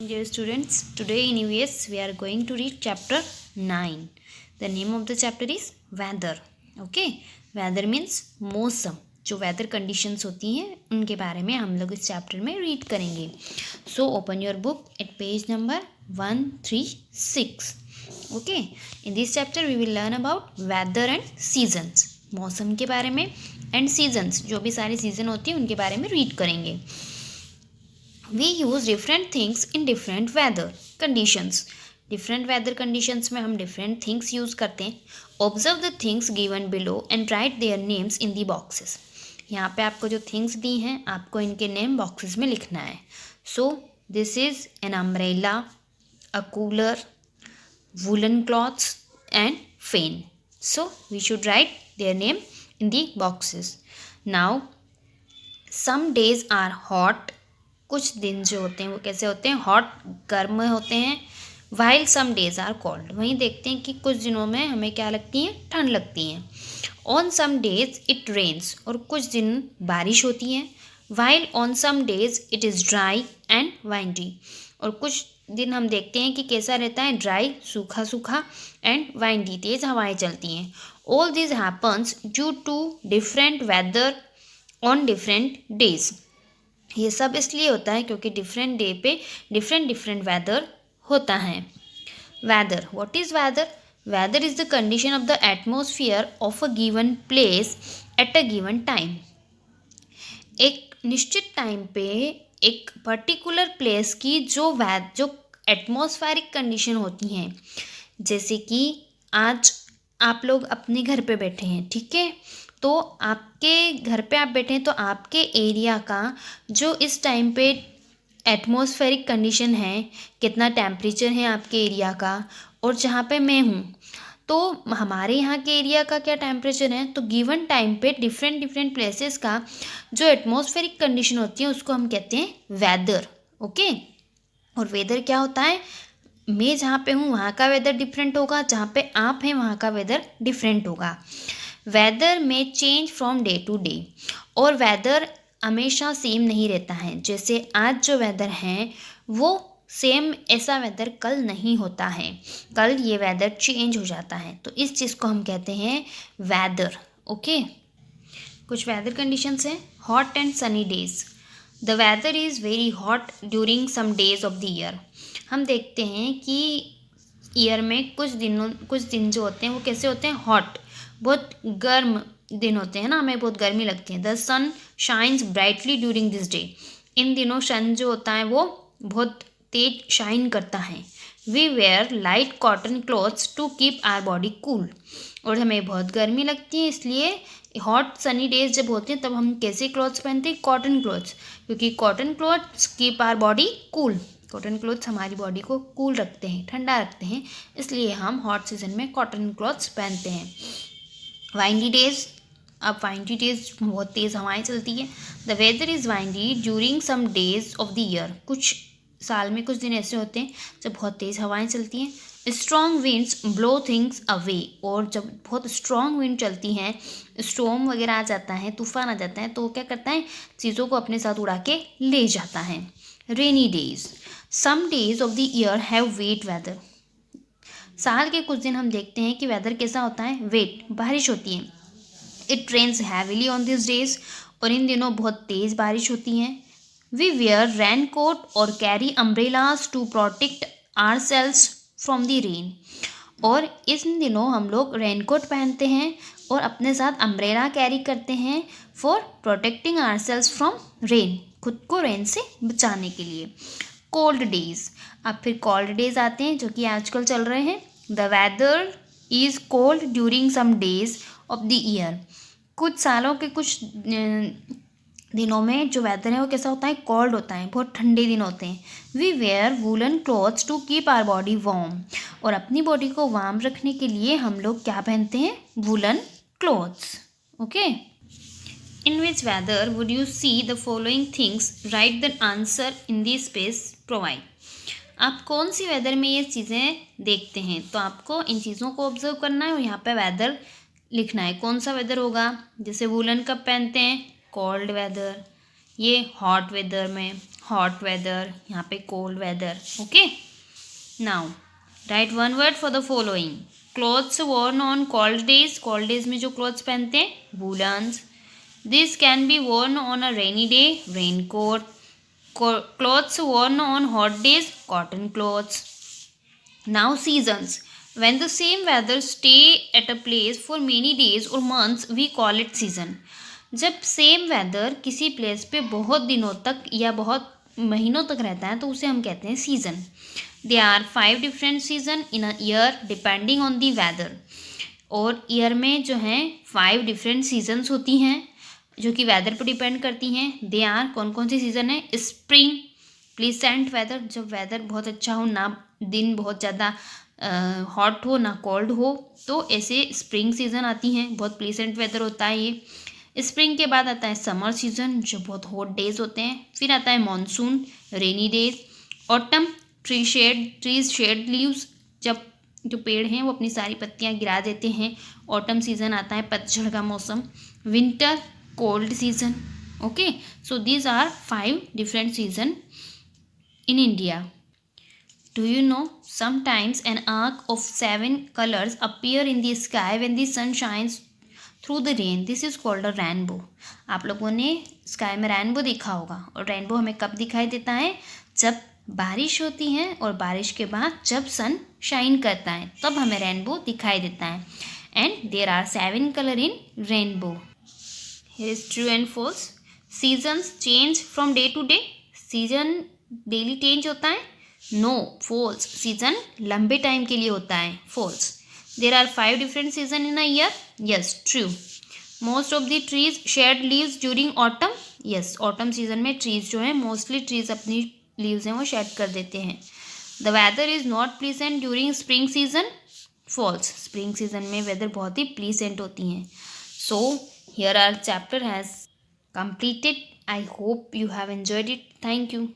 Dear students, today in EVS we are going to read chapter 9. The name of the chapter is weather. Okay, weather means मौसम. जो weather conditions होती हैं उनके बारे में हम लोग इस चैप्टर में रीड करेंगे. So open your book at page number 136. Okay, in this chapter we will learn about weather and seasons. मौसम के बारे में एंड सीजन्स, जो भी सारी सीजन होती हैं उनके बारे में रीड करेंगे. We use different things in different weather conditions. Different weather conditions में हम different things use करते हैं. Observe the things given below and write their names in the boxes. यहाँ पे आपको जो things दी हैं आपको इनके name boxes में लिखना है. So this is an umbrella, a cooler, woolen cloths and fan. So we should write their name in the boxes. Now some days are hot. कुछ दिन जो होते हैं वो कैसे होते हैं, हॉट, गर्म होते हैं. While some days are cold. वहीं देखते हैं कि कुछ दिनों में हमें क्या लगती है, ठंड लगती है. On some days it rains. और कुछ दिन बारिश होती है. While on some days it is dry and windy. और कुछ दिन हम देखते हैं कि कैसा रहता है, ड्राई, सूखा सूखा, एंड वाइंडी, तेज़ हवाएं चलती हैं. All this happens due to different weather on different days. ये सब इसलिए होता है क्योंकि डिफरेंट डे पे डिफरेंट वेदर होता है. Weather, what is weather? Weather is the condition of the atmosphere of a given place at a given time. एक निश्चित टाइम पे एक पर्टिकुलर प्लेस की जो एटमॉस्फेरिक कंडीशन होती हैं. जैसे कि आज आप लोग अपने घर पे बैठे हैं, ठीक है, तो आपके घर पे आप बैठे हैं तो आपके एरिया का जो इस टाइम पे एटमॉस्फेरिक कंडीशन है, कितना टेम्परेचर है आपके एरिया का, और जहाँ पे मैं हूँ तो हमारे यहाँ के एरिया का क्या टेम्परेचर है. तो गिवन टाइम पे डिफरेंट प्लेसेस का जो एटमॉस्फेरिक कंडीशन होती है उसको हम कहते हैं वेदर. ओके, और वेदर क्या होता है, मैं जहाँ पे हूँ वहाँ का वेदर डिफरेंट होगा, जहाँ पे आप हैं वहाँ का वेदर डिफरेंट होगा. वेदर में change from day to day. और वेदर हमेशा सेम नहीं रहता है. जैसे आज जो वेदर है वो सेम ऐसा वेदर कल नहीं होता है. कल ये वेदर चेंज हो जाता है. तो इस चीज़ को हम कहते हैं वेदर. ओके, कुछ वेदर कंडीशंस हैं. Hot and sunny days. The weather is very hot during some days of the year. हम देखते हैं कि ईयर में कुछ दिन जो होते हैं वो कैसे होते हैं, हॉट, बहुत गर्म दिन होते हैं ना, हमें बहुत गर्मी लगती है. The sun shines brightly during this day. इन दिनों सन जो होता है वो बहुत तेज शाइन करता है. We wear light cotton clothes to keep our body cool. और हमें बहुत गर्मी लगती है, इसलिए हॉट सनी डेज जब होते हैं तब हम कैसे क्लॉथ्स पहनते हैं, कॉटन क्लॉथ्स, क्योंकि cotton clothes keep our body cool. Cotton clothes हमारी बॉडी को कूल रखते हैं, ठंडा रखते हैं, इसलिए हम हॉट सीजन में कॉटन क्लॉथ्स पहनते हैं. Windy days. अब वाइंडी डेज बहुत तेज़ हवाएं चलती है. The weather is windy during some days of the year. कुछ साल में कुछ दिन ऐसे होते हैं जब बहुत तेज़ हवाएं चलती हैं. Strong winds blow things away. और जब बहुत स्ट्रॉन्ग विंड चलती हैं, स्टॉर्म वगैरह आ जाता है, तूफान आ जाता है, तो वो क्या करता है, चीज़ों को अपने साथ उड़ा के ले जाता है. Rainy days. Some days of the year have wet weather. साल के कुछ दिन हम देखते हैं कि वेदर कैसा होता है, वेट, बारिश होती है. It rains heavily on this days. और इन दिनों बहुत तेज़ बारिश होती है. वी वेयर रेन कोट और carry umbrellas to protect ourselves from the rain. और इन दिनों हम लोग रेन कोट पहनते हैं और अपने साथ अम्ब्रेला कैरी करते हैं for protecting ourselves from rain, खुद को रेन से बचाने के लिए. Cold days. अब फिर कोल्ड डेज आते हैं जो कि आजकल चल रहे हैं. The weather is cold during some days of the year. कुछ सालों के कुछ दिनों में जो वेदर है वो कैसा होता है, कोल्ड होता है, बहुत ठंडे दिन होते हैं. We wear woollen clothes to keep our body warm. और अपनी बॉडी को वार्म रखने के लिए हम लोग क्या पहनते हैं, woollen clothes. Okay, in which weather would you see the following things, write the answer in the space provide. आप कौन सी वेदर में ये चीज़ें देखते हैं, तो आपको इन चीज़ों को ऑब्जर्व करना है और यहाँ पे वेदर लिखना है. कौन सा वेदर होगा, जैसे वूलन कब पहनते हैं, कोल्ड वेदर. ये हॉट वेदर में, हॉट वेदर, यहाँ पे cold weather. Okay, now write one word for the following. Clothes worn on cold days. Cold days में जो क्लॉथ्स पहनते हैं, woollens. This can be worn on a rainy day, raincoat. Clothes worn on hot days, cotton clothes. Now seasons. When the same weather stay at a place for many days or months, we call it season. जब same weather किसी place पे बहुत दिनों तक या बहुत महीनों तक रहता है तो उसे हम कहते हैं season. They are 5 different season in a year depending on the weather. और ईयर में जो हैं 5 डिफरेंट सीजन्स होती हैं जो कि वेदर पर डिपेंड करती हैं. दे आर कौन कौन सी सीज़न है? स्प्रिंग, प्लीसेंट वेदर, जब वेदर बहुत अच्छा हो, ना दिन बहुत ज़्यादा हॉट हो ना कोल्ड हो, तो ऐसे स्प्रिंग सीज़न आती हैं, बहुत प्लीसेंट वेदर होता है ये. स्प्रिंग के बाद आता है समर सीज़न जो बहुत हॉट डेज होते हैं. फिर आता है monsoon, rainy days. Autumn, trees shed leaves, जब जो पेड़ हैं वो अपनी सारी पत्तियां गिरा देते हैं, ऑटम सीज़न आता है, पतझड़ का मौसम. Winter, cold season. Okay, so these are 5 different season in India. Do you know sometimes an arc of 7 colors appear in the sky when the sun shines through the rain? This is called a rainbow. आप लोगों ने sky में rainbow देखा होगा. और rainbow हमें कब दिखाई देता है? जब बारिश होती है और बारिश के बाद जब सन शाइन करता है तब हमें रेनबो दिखाई देता है. And there are 7 colour in rainbow. Here is true and false. Seasons change from day to day. Season daily change होता है? No, false. सीजन लंबे टाइम के लिए होता है, false. There are 5 different season in a year. Yes, true. Most of the trees shed leaves during autumn. Yes, autumn season में trees जो है मोस्टली ट्रीज अपनी लीव्स हैं वो शेड कर देते हैं. The weather is not pleasant during spring season. Falls. Spring season में वेदर बहुत ही प्लीसेंट होती हैं. So here are chapter has completed. I hope you have enjoyed it. Thank you.